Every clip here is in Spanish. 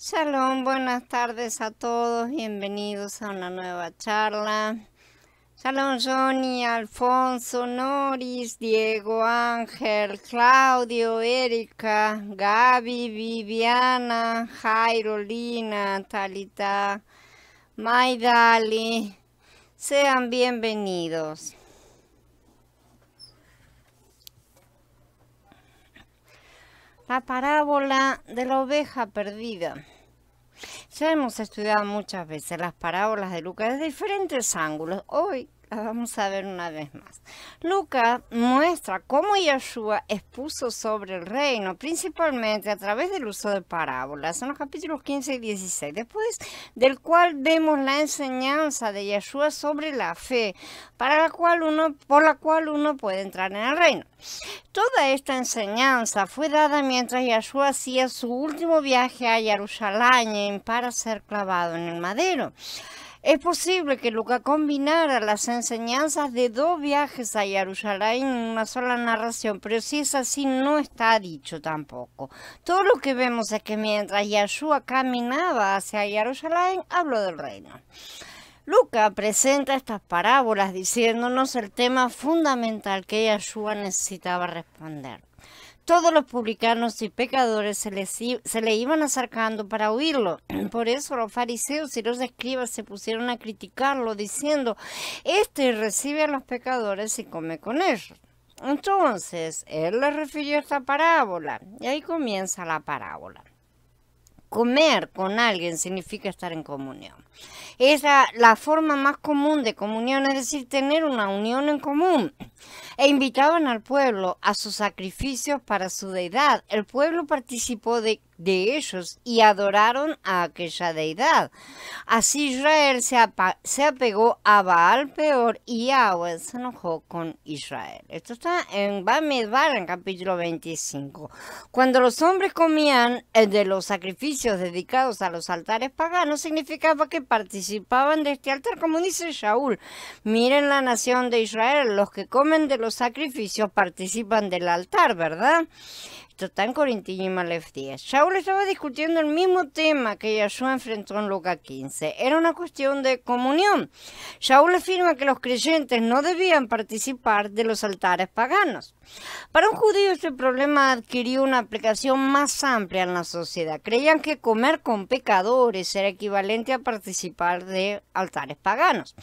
Shalom, buenas tardes a todos, bienvenidos a una nueva charla. Shalom Johnny, Alfonso, Noris, Diego, Ángel, Claudio, Erika, Gaby, Viviana, Jairo, Lina, Talita, Maidali, sean bienvenidos. La parábola de la oveja perdida. Ya hemos estudiado muchas veces las parábolas de Lucas desde diferentes ángulos. Hoy las vamos a ver una vez más. Lucas muestra cómo Yeshua expuso sobre el reino, principalmente a través del uso de parábolas, en los capítulos 15 y 16, después del cual vemos la enseñanza de Yeshua sobre la fe, por la cual uno puede entrar en el reino. Toda esta enseñanza fue dada mientras Yeshua hacía su último viaje a Jerusalén para ser clavado en el madero. Es posible que Lucas combinara las enseñanzas de dos viajes a Jerusalén en una sola narración, pero si es así no está dicho tampoco. Todo lo que vemos es que mientras Yeshua caminaba hacia Jerusalén, habló del reino. Lucas presenta estas parábolas diciéndonos el tema fundamental que Yeshua necesitaba responder. Todos los publicanos y pecadores se le iban acercando para oírlo. Por eso los fariseos y los escribas se pusieron a criticarlo, diciendo: "Este recibe a los pecadores y come con ellos". Entonces, él le refirió esta parábola, y ahí comienza la parábola. Comer con alguien significa estar en comunión. Es la forma más común de comunión, es decir, tener una unión en común. E invitaban al pueblo a sus sacrificios para su deidad. El pueblo participó de ellos y adoraron a aquella deidad. Así Israel se apegó a Baal Peor y Yahweh se enojó con Israel. Esto está en Bamidbar, en capítulo 25. Cuando los hombres comían de los sacrificios dedicados a los altares paganos, significaba que participaban de este altar, como dice Shaul. Miren la nación de Israel, los que comen de los sacrificios participan del altar, ¿verdad? Esto está en Corintios y Aleph 10. Shaul estaba discutiendo el mismo tema que Yeshua enfrentó en Lucas 15. Era una cuestión de comunión. Shaul afirma que los creyentes no debían participar de los altares paganos. Para un judío este problema adquirió una aplicación más amplia en la sociedad. Creían que comer con pecadores era equivalente a participar de altares paganos.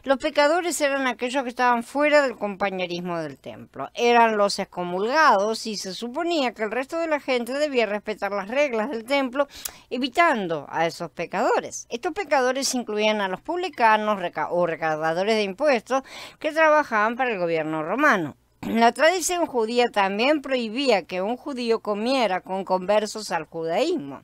Los pecadores eran aquellos que estaban fuera del compañerismo del templo. Eran los excomulgados y se suponía que el resto de la gente debía respetar las reglas del templo, evitando a esos pecadores. Estos pecadores incluían a los publicanos o recaudadores de impuestos que trabajaban para el gobierno romano. La tradición judía también prohibía que un judío comiera con conversos al judaísmo.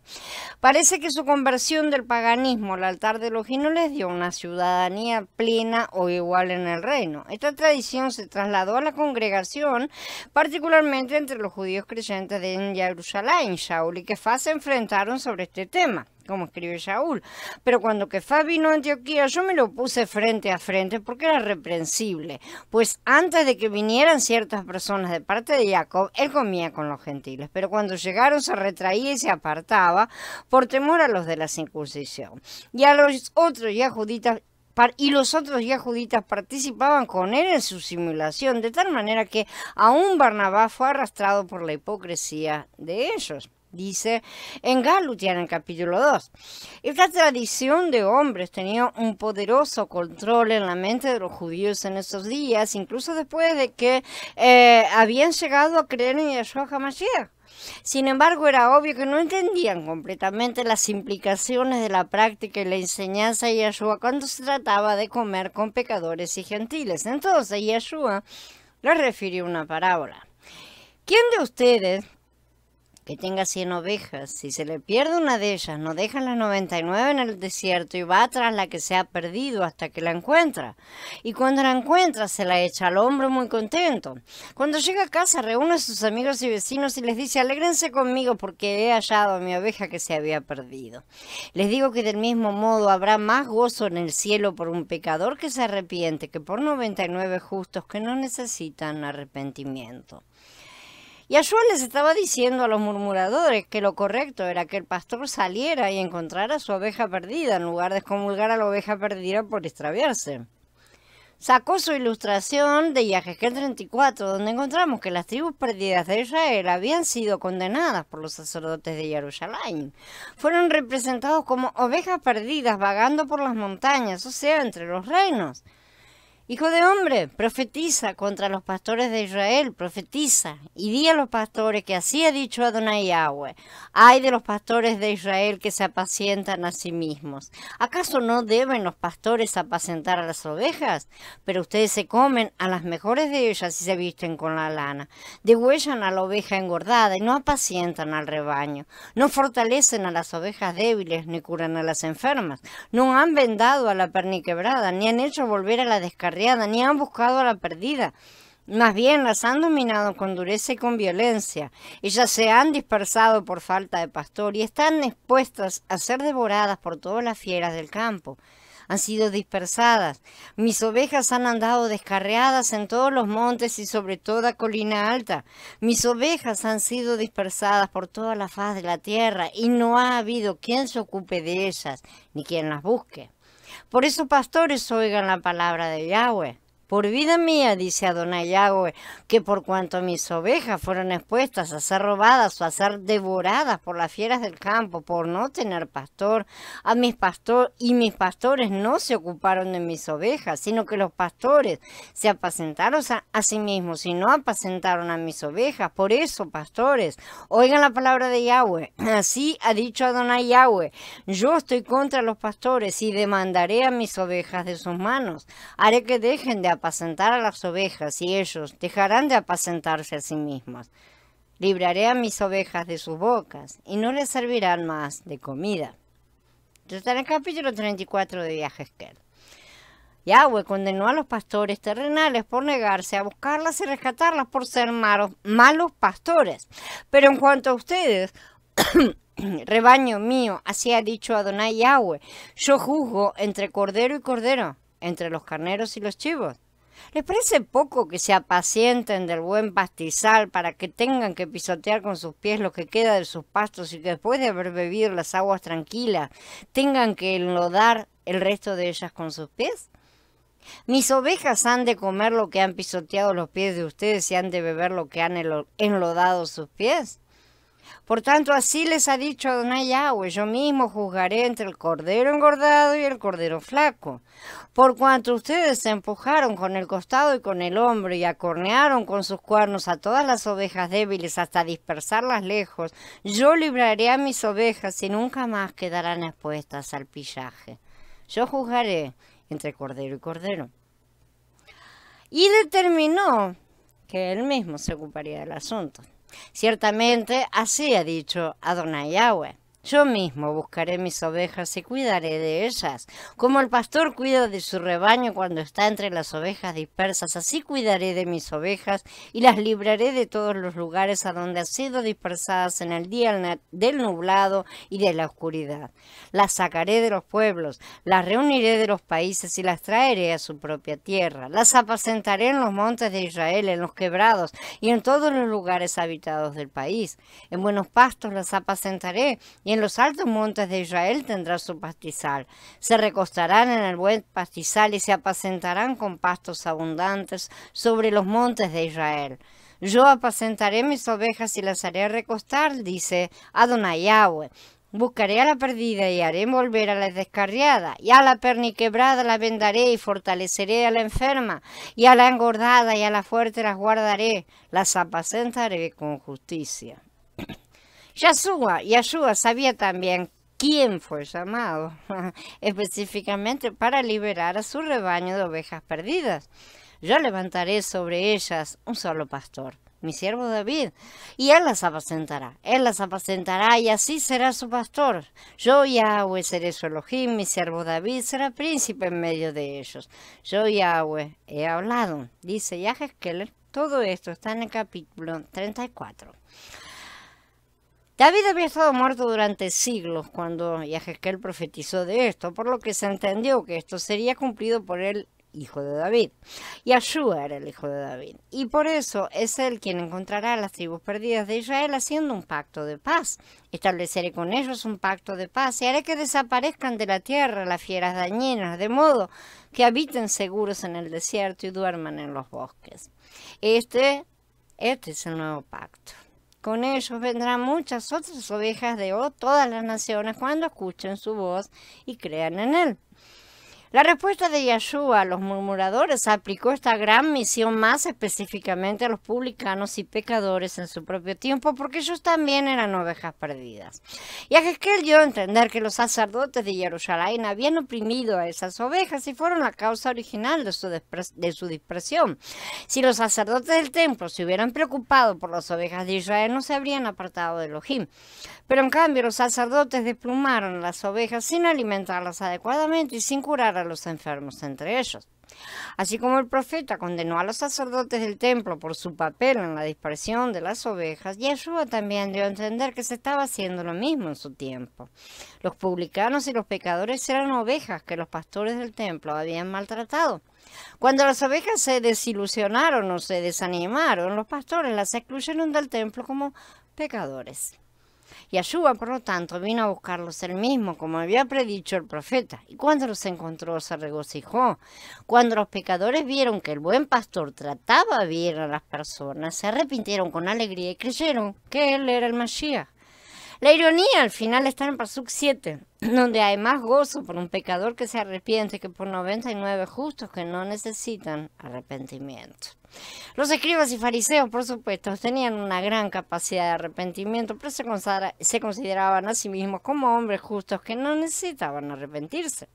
Parece que su conversión del paganismo al altar de Elohim no les dio una ciudadanía plena o igual en el reino. Esta tradición se trasladó a la congregación, particularmente entre los judíos creyentes de Jerusalén. Shaul y Kefá se enfrentaron sobre este tema, como escribe Shaul. Pero cuando Kefá vino a Antioquía, yo me lo puse frente a frente porque era reprensible, pues antes de que vinieran ciertas personas de parte de Jacob, él comía con los gentiles, pero cuando llegaron se retraía y se apartaba por temor a los de la circuncisión. Y a los otros yahuditas participaban con él en su simulación, de tal manera que aún Barnabás fue arrastrado por la hipocresía de ellos. Dice en Galutian, en el capítulo 2. Esta tradición de hombres tenía un poderoso control en la mente de los judíos en esos días, incluso después de que habían llegado a creer en Yeshua HaMashiach. Sin embargo, era obvio que no entendían completamente las implicaciones de la práctica y la enseñanza de Yeshua cuando se trataba de comer con pecadores y gentiles. Entonces, Yeshua les refirió una parábola. ¿Quién de ustedes que tenga 100 ovejas, si se le pierde una de ellas, no deja las 99 en el desierto y va tras la que se ha perdido hasta que la encuentra? Y cuando la encuentra, se la echa al hombro muy contento. Cuando llega a casa, reúne a sus amigos y vecinos y les dice: "Alégrense conmigo porque he hallado a mi oveja que se había perdido". Les digo que del mismo modo habrá más gozo en el cielo por un pecador que se arrepiente que por 99 justos que no necesitan arrepentimiento. Yahshua les estaba diciendo a los murmuradores que lo correcto era que el pastor saliera y encontrara a su oveja perdida en lugar de excomulgar a la oveja perdida por extraviarse. Sacó su ilustración de Yahezkel 34, donde encontramos que las tribus perdidas de Israel habían sido condenadas por los sacerdotes de Jerusalén. Fueron representados como ovejas perdidas vagando por las montañas, o sea, entre los reinos. Hijo de hombre, profetiza contra los pastores de Israel, profetiza, y di a los pastores que así ha dicho Adonai Yahweh: ay de los pastores de Israel que se apacientan a sí mismos. ¿Acaso no deben los pastores apacentar a las ovejas? Pero ustedes se comen a las mejores de ellas y se visten con la lana. Degüellan a la oveja engordada y no apacientan al rebaño. No fortalecen a las ovejas débiles ni curan a las enfermas. No han vendado a la perniquebrada, ni han hecho volver a la descarriada, ni han buscado a la perdida. Más bien las han dominado con dureza y con violencia. Ellas se han dispersado por falta de pastor y están expuestas a ser devoradas por todas las fieras del campo. Han sido dispersadas. Mis ovejas han andado descarriadas en todos los montes y sobre toda colina alta. Mis ovejas han sido dispersadas por toda la faz de la tierra y no ha habido quien se ocupe de ellas, ni quien las busque. Por eso, pastores, oigan la palabra de Yahweh. Por vida mía, dice Adonai Yahweh, que por cuanto mis ovejas fueron expuestas a ser robadas o a ser devoradas por las fieras del campo por no tener pastor, mis pastores no se ocuparon de mis ovejas, sino que los pastores se apacentaron a sí mismos y no apacentaron a mis ovejas. Por eso, pastores, oigan la palabra de Yahweh. Así ha dicho Adonai Yahweh: yo estoy contra los pastores y demandaré a mis ovejas de sus manos. Haré que dejen de apacentar a las ovejas y ellos dejarán de apacentarse a sí mismos. Libraré a mis ovejas de sus bocas y no les servirán más de comida. Esto está en el capítulo 34 de Yahezkel. Yahweh condenó a los pastores terrenales por negarse a buscarlas y rescatarlas por ser malos pastores. Pero en cuanto a ustedes, rebaño mío, así ha dicho Adonai Yahweh, yo juzgo entre cordero y cordero, entre los carneros y los chivos. ¿Les parece poco que se apacienten del buen pastizal para que tengan que pisotear con sus pies lo que queda de sus pastos y que después de haber bebido las aguas tranquilas tengan que enlodar el resto de ellas con sus pies? Mis ovejas han de comer lo que han pisoteado los pies de ustedes y han de beber lo que han enlodado sus pies. Por tanto, así les ha dicho Adonai Yahweh: yo mismo juzgaré entre el cordero engordado y el cordero flaco. Por cuanto ustedes se empujaron con el costado y con el hombro y acornearon con sus cuernos a todas las ovejas débiles hasta dispersarlas lejos, yo libraré a mis ovejas y nunca más quedarán expuestas al pillaje. Yo juzgaré entre cordero y cordero. Y determinó que él mismo se ocuparía del asunto. Ciertamente, así ha dicho Adonai Yahweh: yo mismo buscaré mis ovejas y cuidaré de ellas. Como el pastor cuida de su rebaño cuando está entre las ovejas dispersas, así cuidaré de mis ovejas y las libraré de todos los lugares a donde han sido dispersadas en el día del nublado y de la oscuridad. Las sacaré de los pueblos, las reuniré de los países y las traeré a su propia tierra. Las apacentaré en los montes de Israel, en los quebrados y en todos los lugares habitados del país. En buenos pastos las apacentaré y en los altos montes de Israel tendrá su pastizal. Se recostarán en el buen pastizal y se apacentarán con pastos abundantes sobre los montes de Israel. Yo apacentaré mis ovejas y las haré recostar, dice Adonai Yahweh. Buscaré a la perdida y haré volver a la descarriada, y a la perniquebrada la vendaré y fortaleceré a la enferma, y a la engordada y a la fuerte las guardaré, las apacentaré con justicia. Yahshua sabía también quién fue llamado específicamente para liberar a su rebaño de ovejas perdidas. Yo levantaré sobre ellas un solo pastor, mi siervo David, y él las apacentará y así será su pastor. Yo, Yahweh, seré su Elohim, mi siervo David será príncipe en medio de ellos. Yo, Yahweh, he hablado, dice Yahezkel. Todo esto está en el capítulo 34. David había estado muerto durante siglos cuando Yahezkel profetizó de esto, por lo que se entendió que esto sería cumplido por él hijo de David. Yahshua era el hijo de David. Y por eso es él quien encontrará a las tribus perdidas de Israel haciendo un pacto de paz. Estableceré con ellos un pacto de paz y haré que desaparezcan de la tierra las fieras dañinas, de modo que habiten seguros en el desierto y duerman en los bosques. Este es el nuevo pacto. Con ellos vendrán muchas otras ovejas de todas las naciones cuando escuchen su voz y crean en él. La respuesta de Yahshua a los murmuradores aplicó esta gran misión más específicamente a los publicanos y pecadores en su propio tiempo, porque ellos también eran ovejas perdidas. Y Ezequiel dio a entender que los sacerdotes de Jerusalén habían oprimido a esas ovejas y fueron la causa original de su dispersión. Si los sacerdotes del templo se hubieran preocupado por las ovejas de Israel, no se habrían apartado de Elohim. Pero en cambio los sacerdotes desplumaron a las ovejas sin alimentarlas adecuadamente y sin curar a los enfermos entre ellos. Así como el profeta condenó a los sacerdotes del templo por su papel en la dispersión de las ovejas, Yahshua también dio a entender que se estaba haciendo lo mismo en su tiempo. Los publicanos y los pecadores eran ovejas que los pastores del templo habían maltratado. Cuando las ovejas se desilusionaron o se desanimaron, los pastores las excluyeron del templo como pecadores. Yahshua, por lo tanto, vino a buscarlos él mismo, como había predicho el profeta, y cuando los encontró se regocijó. Cuando los pecadores vieron que el buen pastor trataba bien a las personas, se arrepintieron con alegría y creyeron que él era el Mashiach. La ironía al final está en Pasuk 7, donde hay más gozo por un pecador que se arrepiente que por 99 justos que no necesitan arrepentimiento. Los escribas y fariseos, por supuesto, tenían una gran capacidad de arrepentimiento, pero se consideraban a sí mismos como hombres justos que no necesitaban arrepentirse.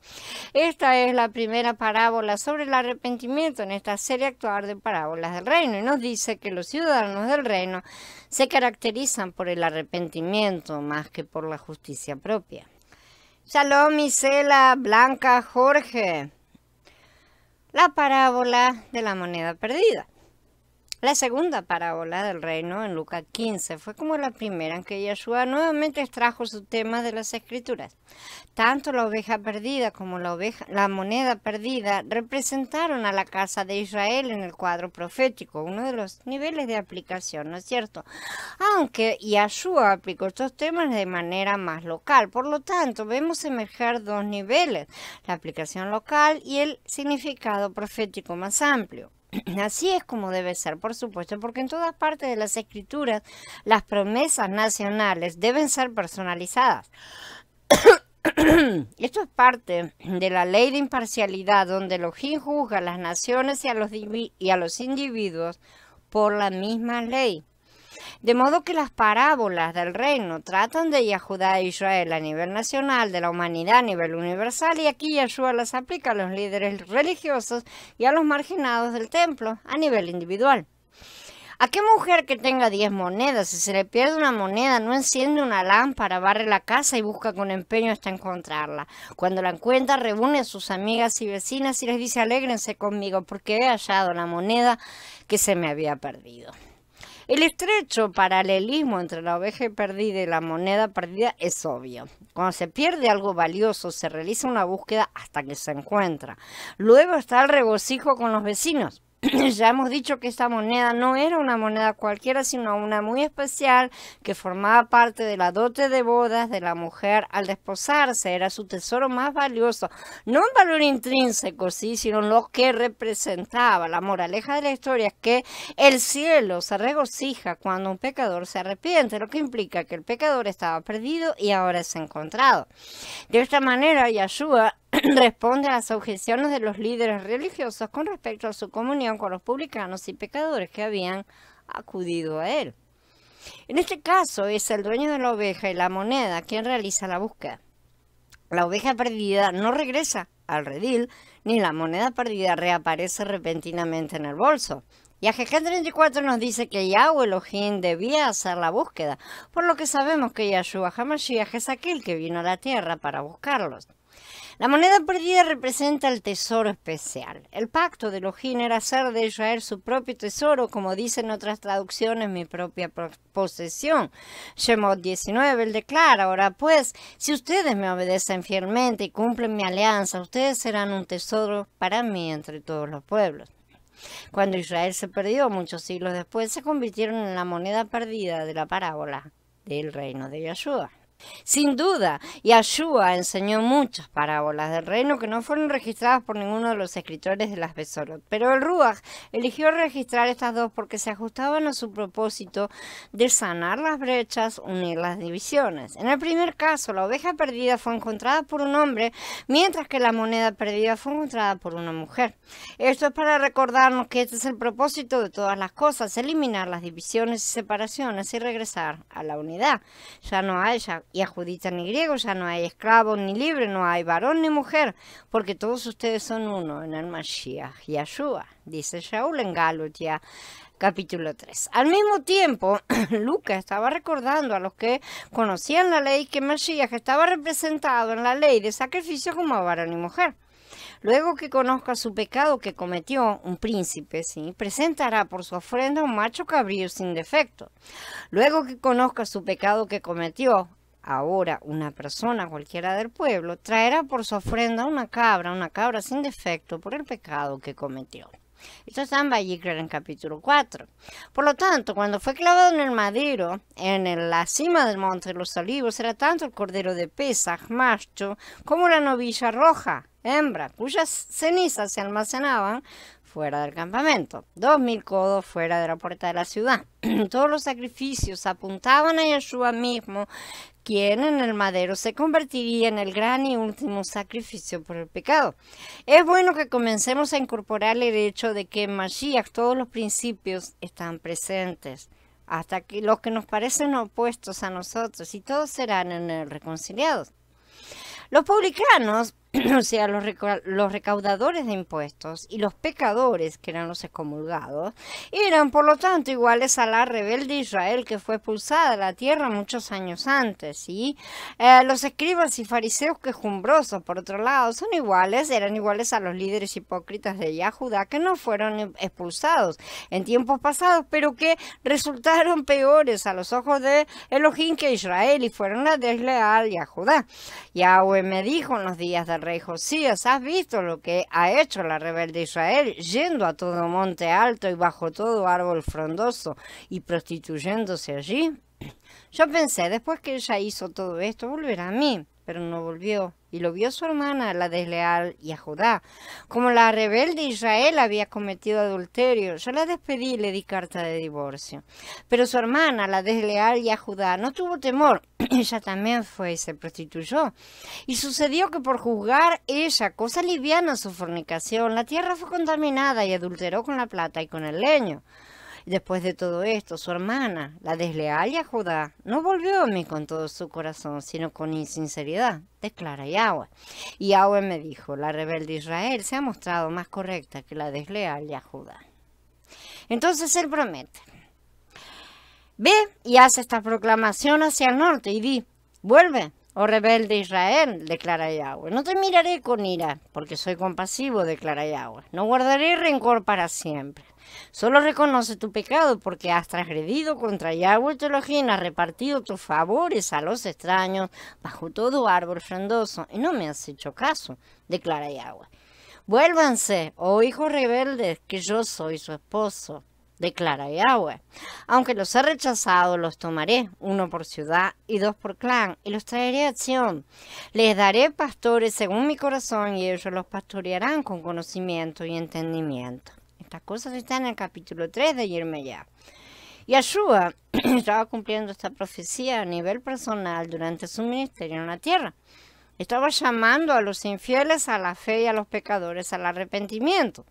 Esta es la primera parábola sobre el arrepentimiento en esta serie actual de parábolas del reino, y nos dice que los ciudadanos del reino se caracterizan por el arrepentimiento más que por la justicia propia. Shalom, Isela, Blanca, Jorge. La parábola de la moneda perdida. La segunda parábola del reino en Lucas 15 fue como la primera en que Yahshua nuevamente extrajo su tema de las escrituras. Tanto la oveja perdida como la moneda perdida representaron a la casa de Israel en el cuadro profético, uno de los niveles de aplicación, ¿no es cierto? Aunque Yahshua aplicó estos temas de manera más local, por lo tanto vemos emerger dos niveles, la aplicación local y el significado profético más amplio. Así es como debe ser, por supuesto, porque en todas partes de las escrituras las promesas nacionales deben ser personalizadas. Esto es parte de la ley de imparcialidad, donde Elohim juzga a las naciones y a los individuos por la misma ley. De modo que las parábolas del reino tratan de Yahudá e Israel a nivel nacional, de la humanidad a nivel universal, y aquí Yahshua las aplica a los líderes religiosos y a los marginados del templo a nivel individual. ¿A qué mujer que tenga 10 monedas, si se le pierde una moneda, no enciende una lámpara, barre la casa y busca con empeño hasta encontrarla? Cuando la encuentra, reúne a sus amigas y vecinas y les dice: alégrense conmigo porque he hallado la moneda que se me había perdido. El estrecho paralelismo entre la oveja perdida y la moneda perdida es obvio. Cuando se pierde algo valioso, se realiza una búsqueda hasta que se encuentra. Luego está el regocijo con los vecinos. Ya hemos dicho que esta moneda no era una moneda cualquiera, sino una muy especial que formaba parte de la dote de bodas de la mujer al desposarse. Era su tesoro más valioso, no un valor intrínseco, sí, sino lo que representaba. La moraleja de la historia es que el cielo se regocija cuando un pecador se arrepiente, lo que implica que el pecador estaba perdido y ahora es encontrado. De esta manera, Yahshua responde a las objeciones de los líderes religiosos con respecto a su comunión con los publicanos y pecadores que habían acudido a él. En este caso es el dueño de la oveja y la moneda quien realiza la búsqueda. La oveja perdida no regresa al redil, ni la moneda perdida reaparece repentinamente en el bolso. Y Ezequiel 34 nos dice que Yahweh Elohim debía hacer la búsqueda, por lo que sabemos que Yahshua HaMashiach es aquel que vino a la tierra para buscarlos. La moneda perdida representa el tesoro especial. El pacto de Elohim era hacer de Israel su propio tesoro, como dicen otras traducciones, mi propia posesión. Shemot 19, él declara, ahora pues, si ustedes me obedecen fielmente y cumplen mi alianza, ustedes serán un tesoro para mí entre todos los pueblos. Cuando Israel se perdió, muchos siglos después, se convirtieron en la moneda perdida de la parábola del reino de Yeshua. Sin duda, Yeshua enseñó muchas parábolas del reino que no fueron registradas por ninguno de los escritores de las Besorot, pero el Ruach eligió registrar estas dos porque se ajustaban a su propósito de sanar las brechas, unir las divisiones. En el primer caso, la oveja perdida fue encontrada por un hombre, mientras que la moneda perdida fue encontrada por una mujer. Esto es para recordarnos que este es el propósito de todas las cosas, eliminar las divisiones y separaciones y regresar a la unidad. Ya no hay judita ni griego, ya no hay esclavo ni libre, no hay varón ni mujer, porque todos ustedes son uno en el Mashiach, Yeshua, dice Shaul en Galatia capítulo 3. Al mismo tiempo, Lucas estaba recordando a los que conocían la ley que Mashiach estaba representado en la ley de sacrificio como varón y mujer. Luego que conozca su pecado que cometió, un príncipe, ¿sí?, presentará por su ofrenda un macho cabrío sin defecto. Luego que conozca su pecado que cometió, ahora una persona cualquiera del pueblo traerá por su ofrenda una cabra sin defecto por el pecado que cometió. Esto está en Vayikra en capítulo 4. Por lo tanto, cuando fue clavado en el madero, en la cima del monte de los olivos, era tanto el cordero de Pesaj, macho, como la novilla roja, hembra, cuyas cenizas se almacenaban fuera del campamento, 2000 codos fuera de la puerta de la ciudad. Todos los sacrificios apuntaban a Yeshua mismo, quien en el madero se convertiría en el gran y último sacrificio por el pecado. Es bueno que comencemos a incorporar el hecho de que en Mashiach todos los principios están presentes, hasta que los que nos parecen opuestos a nosotros, y todos serán en él reconciliados. Los publicanos, o sea, los recaudadores de impuestos y los pecadores, que eran los excomulgados, eran por lo tanto iguales a la rebelde Israel que fue expulsada de la tierra muchos años antes. ¿Sí? Los escribas y fariseos quejumbrosos, por otro lado, eran iguales a los líderes hipócritas de Yahudá que no fueron expulsados en tiempos pasados, pero que resultaron peores a los ojos de Elohim que Israel y fueron la desleal Yahudá. Yahweh me dijo en los días del rey Josías, ¿has visto lo que ha hecho la rebelde Israel, yendo a todo monte alto y bajo todo árbol frondoso y prostituyéndose allí? Yo pensé, después que ella hizo todo esto, volverá a mí, pero no volvió. Y lo vio su hermana, la desleal Yahudá. Como la rebelde Israel había cometido adulterio, yo la despedí y le di carta de divorcio. Pero su hermana, la desleal Yahudá, no tuvo temor. Ella también fue y se prostituyó. Y sucedió que por juzgar ella cosa liviana su fornicación, la tierra fue contaminada y adulteró con la plata y con el leño. Después de todo esto, su hermana, la desleal Yahudá, no volvió a mí con todo su corazón, sino con insinceridad, declara Yahweh. Y Yahweh me dijo, la rebelde Israel se ha mostrado más correcta que la desleal Yahudá. Entonces él promete, ve y haz esta proclamación hacia el norte y di, vuelve, oh rebelde Israel, declara Yahweh. No te miraré con ira, porque soy compasivo, declara Yahweh. No guardaré rencor para siempre. Solo reconoce tu pecado porque has transgredido contra Yahweh tu Elohim, has repartido tus favores a los extraños bajo todo árbol frondoso y no me has hecho caso, declara Yahweh. Vuélvanse, oh hijos rebeldes, que yo soy su esposo, declara Yahweh. Aunque los he rechazado, los tomaré, 1 por ciudad y 2 por clan, y los traeré a Sión. Les daré pastores según mi corazón, y ellos los pastorearán con conocimiento y entendimiento. Estas cosas están en el capítulo 3 de Yirmeyá. Yeshua estaba cumpliendo esta profecía a nivel personal durante su ministerio en la tierra. Estaba llamando a los infieles a la fe y a los pecadores al arrepentimiento.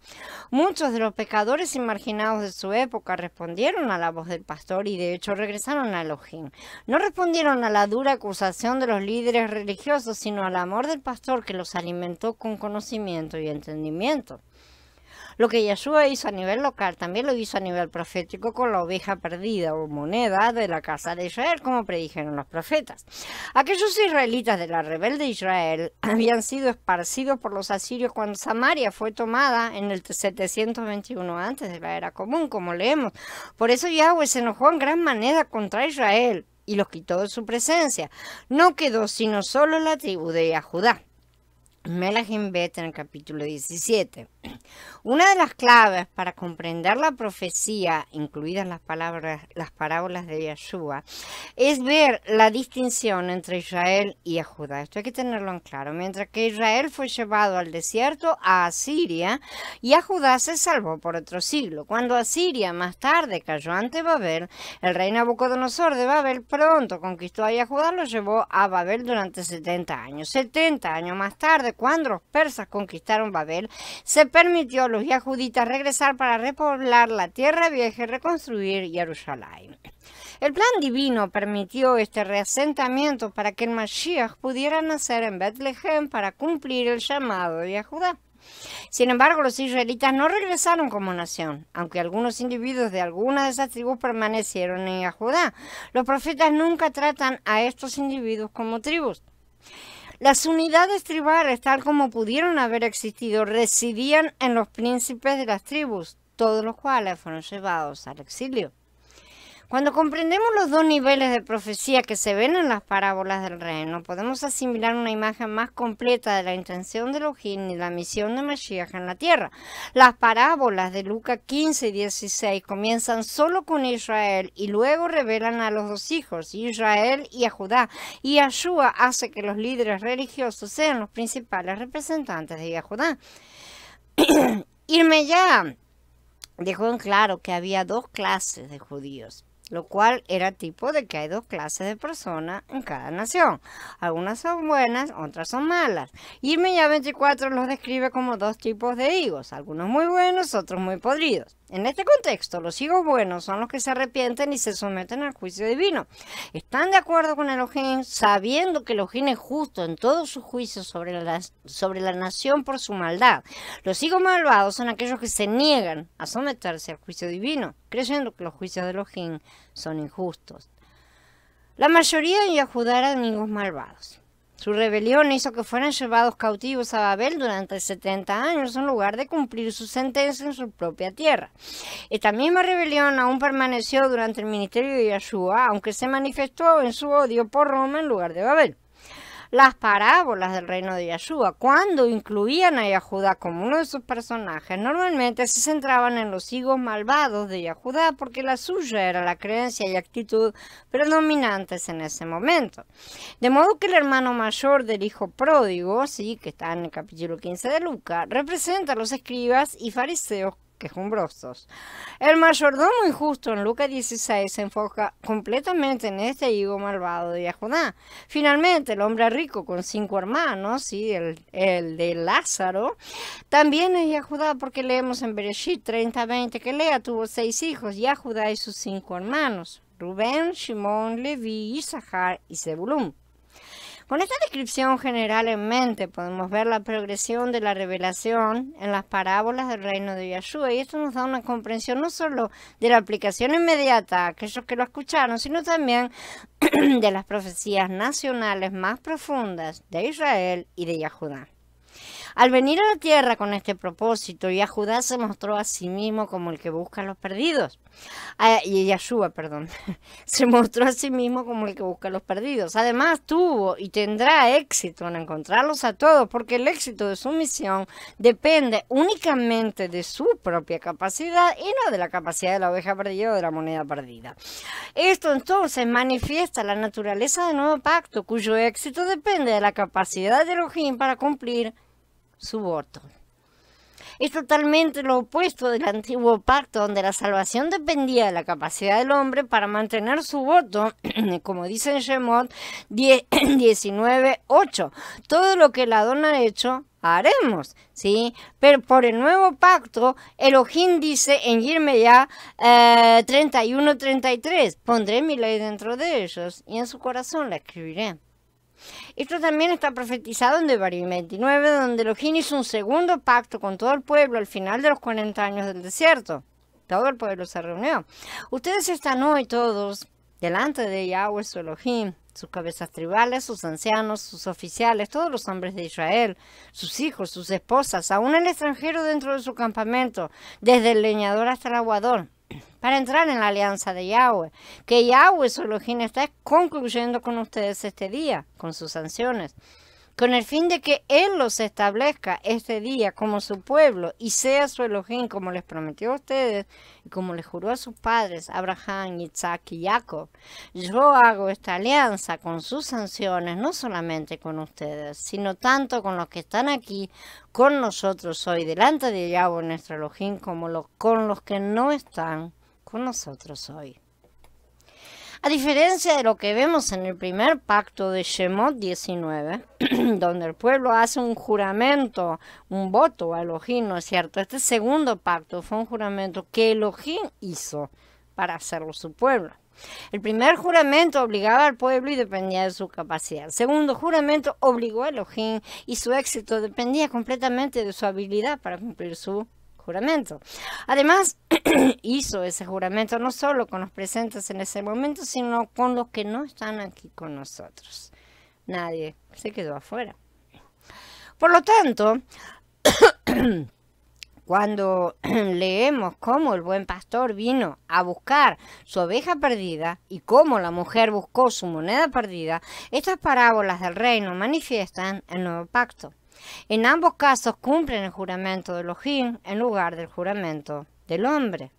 Muchos de los pecadores y marginados de su época respondieron a la voz del pastor y de hecho regresaron a Elohim. No respondieron a la dura acusación de los líderes religiosos, sino al amor del pastor que los alimentó con conocimiento y entendimiento. Lo que Yeshua hizo a nivel local también lo hizo a nivel profético con la oveja perdida o moneda de la casa de Israel, como predijeron los profetas. Aquellos israelitas de la rebelde Israel habían sido esparcidos por los asirios cuando Samaria fue tomada en el 721 antes de la era común, como leemos. Por eso Yahweh se enojó en gran manera contra Israel y los quitó de su presencia. No quedó sino solo la tribu de Judá. Melahim Bet en el capítulo 17. Una de las claves para comprender la profecía, incluidas las parábolas de Yeshua, es ver la distinción entre Israel y a Judá. Esto hay que tenerlo en claro. Mientras que Israel fue llevado al desierto a Asiria y a Judá se salvó por otro siglo. Cuando Asiria más tarde cayó ante Babel, el rey Nabucodonosor de Babel pronto conquistó a Judá, lo llevó a Babel durante 70 años. 70 años más tarde, cuando los persas conquistaron Babel, se permitió a los yahuditas regresar para repoblar la tierra vieja y reconstruir Jerusalén. El plan divino permitió este reasentamiento para que el Mashiach pudiera nacer en Betlehem para cumplir el llamado de Judá. Sin embargo, los israelitas no regresaron como nación, aunque algunos individuos de alguna de esas tribus permanecieron en Judá. Los profetas nunca tratan a estos individuos como tribus. Las unidades tribales, tal como pudieron haber existido, residían en los príncipes de las tribus, todos los cuales fueron llevados al exilio. Cuando comprendemos los dos niveles de profecía que se ven en las parábolas del reino, podemos asimilar una imagen más completa de la intención de Elohim y la misión de Mashiach en la tierra. Las parábolas de Lucas 15 y 16 comienzan solo con Israel y luego revelan a los dos hijos, Israel y a Judá. Y Yeshua hace que los líderes religiosos sean los principales representantes de Judá. Irmeyá dejó en claro que había dos clases de judíos, lo cual era tipo de que hay dos clases de personas en cada nación. Algunas son buenas, otras son malas. Irmeyá 24 los describe como dos tipos de higos, algunos muy buenos, otros muy podridos. En este contexto, los higos buenos son los que se arrepienten y se someten al juicio divino. Están de acuerdo con Elohim, sabiendo que Elohim es justo en todos sus juicios sobre la nación por su maldad. Los higos malvados son aquellos que se niegan a someterse al juicio divino, creyendo que los juicios de Elohim son injustos. La mayoría de Judá eran higos malvados. Su rebelión hizo que fueran llevados cautivos a Babel durante 70 años en lugar de cumplir su sentencia en su propia tierra. Esta misma rebelión aún permaneció durante el ministerio de Yeshua, aunque se manifestó en su odio por Roma en lugar de Babel. Las parábolas del reino de Yeshua, cuando incluían a Judá como uno de sus personajes, normalmente se centraban en los higos malvados de Judá porque la suya era la creencia y actitud predominantes en ese momento. De modo que el hermano mayor del hijo pródigo, sí, que está en el capítulo 15 de Lucas, representa a los escribas y fariseos quejumbrosos. El mayordomo injusto en Lucas 16 se enfoca completamente en este higo malvado de Judá. Finalmente, el hombre rico con 5 hermanos, ¿sí? el de Lázaro, también es Judá, porque leemos en Bereshit 30:20 que Lea tuvo 6 hijos, Judá y sus 5 hermanos, Rubén, Shimón, Leví, Isahar y Zebulún. Con esta descripción general en mente podemos ver la progresión de la revelación en las parábolas del reino de Yeshua, y esto nos da una comprensión no solo de la aplicación inmediata a aquellos que lo escucharon, sino también de las profecías nacionales más profundas de Israel y de Judá. Al venir a la tierra con este propósito, Judá se mostró a sí mismo como el que busca a los perdidos. Y Yeshua, se mostró a sí mismo como el que busca a los perdidos. Además, tuvo y tendrá éxito en encontrarlos a todos, porque el éxito de su misión depende únicamente de su propia capacidad y no de la capacidad de la oveja perdida o de la moneda perdida. Esto entonces manifiesta la naturaleza del nuevo pacto, cuyo éxito depende de la capacidad de Elohim para cumplir su voto. Es totalmente lo opuesto del antiguo pacto, donde la salvación dependía de la capacidad del hombre para mantener su voto, como dice en Shemot 19:8. Todo lo que el Adón ha hecho, haremos, ¿sí? Pero por el nuevo pacto, Elohim dice en Yirmeyá 31:33, pondré mi ley dentro de ellos y en su corazón la escribiré. Esto también está profetizado en Devarim 29, donde Elohim hizo un segundo pacto con todo el pueblo al final de los 40 años del desierto. Todo el pueblo se reunió. Ustedes están hoy todos delante de Yahweh su Elohim, sus cabezas tribales, sus ancianos, sus oficiales, todos los hombres de Israel, sus hijos, sus esposas, aún el extranjero dentro de su campamento, desde el leñador hasta el aguador, para entrar en la alianza de Yahweh, que Yahweh su Elohim está concluyendo con ustedes este día, con sus sanciones, con el fin de que Él los establezca este día como su pueblo y sea su Elohim como les prometió a ustedes y como les juró a sus padres, Abraham, Isaac y Jacob. Yo hago esta alianza con sus sanciones, no solamente con ustedes, sino tanto con los que están aquí, con nosotros hoy, delante de Yahweh nuestro Elohim, como con los que no están con nosotros hoy. A diferencia de lo que vemos en el primer pacto de Shemot 19, donde el pueblo hace un juramento, un voto a Elohim, ¿no es cierto? Este segundo pacto fue un juramento que Elohim hizo para hacerlo su pueblo. El primer juramento obligaba al pueblo y dependía de su capacidad. El segundo juramento obligó a Elohim y su éxito dependía completamente de su habilidad para cumplir su juramento. Además, hizo ese juramento no solo con los presentes en ese momento, sino con los que no están aquí con nosotros. Nadie se quedó afuera. Por lo tanto, cuando leemos cómo el buen pastor vino a buscar su oveja perdida y cómo la mujer buscó su moneda perdida, estas parábolas del reino manifiestan el nuevo pacto. En ambos casos cumplen el juramento de Elohim en lugar del juramento del hombre.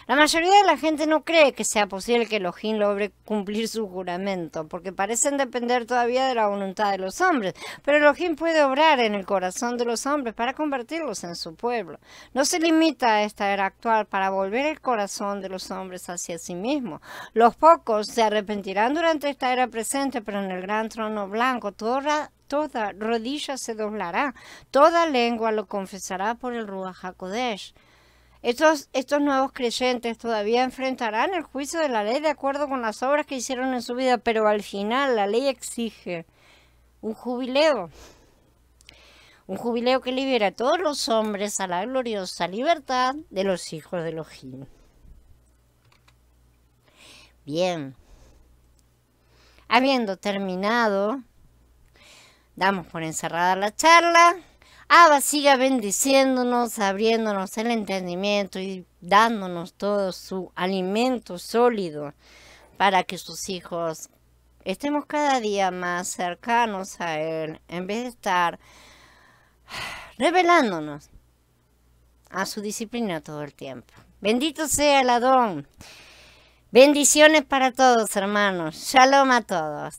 La mayoría de la gente no cree que sea posible que Elohim logre cumplir su juramento, porque parecen depender todavía de la voluntad de los hombres, pero Elohim puede obrar en el corazón de los hombres para convertirlos en su pueblo. No se limita a esta era actual para volver el corazón de los hombres hacia sí mismo. Los pocos se arrepentirán durante esta era presente, pero en el gran trono blanco toda rodilla se doblará, toda lengua lo confesará por el Ruach HaKodesh. Estos nuevos creyentes todavía enfrentarán el juicio de la ley de acuerdo con las obras que hicieron en su vida, pero al final la ley exige un jubileo que libera a todos los hombres a la gloriosa libertad de los hijos de Elohim. Bien, habiendo terminado, damos por encerrada la charla. Abba siga bendiciéndonos, abriéndonos el entendimiento y dándonos todo su alimento sólido para que sus hijos estemos cada día más cercanos a Él, en vez de estar revelándonos a su disciplina todo el tiempo. Bendito sea el Adón. Bendiciones para todos, hermanos. Shalom a todos.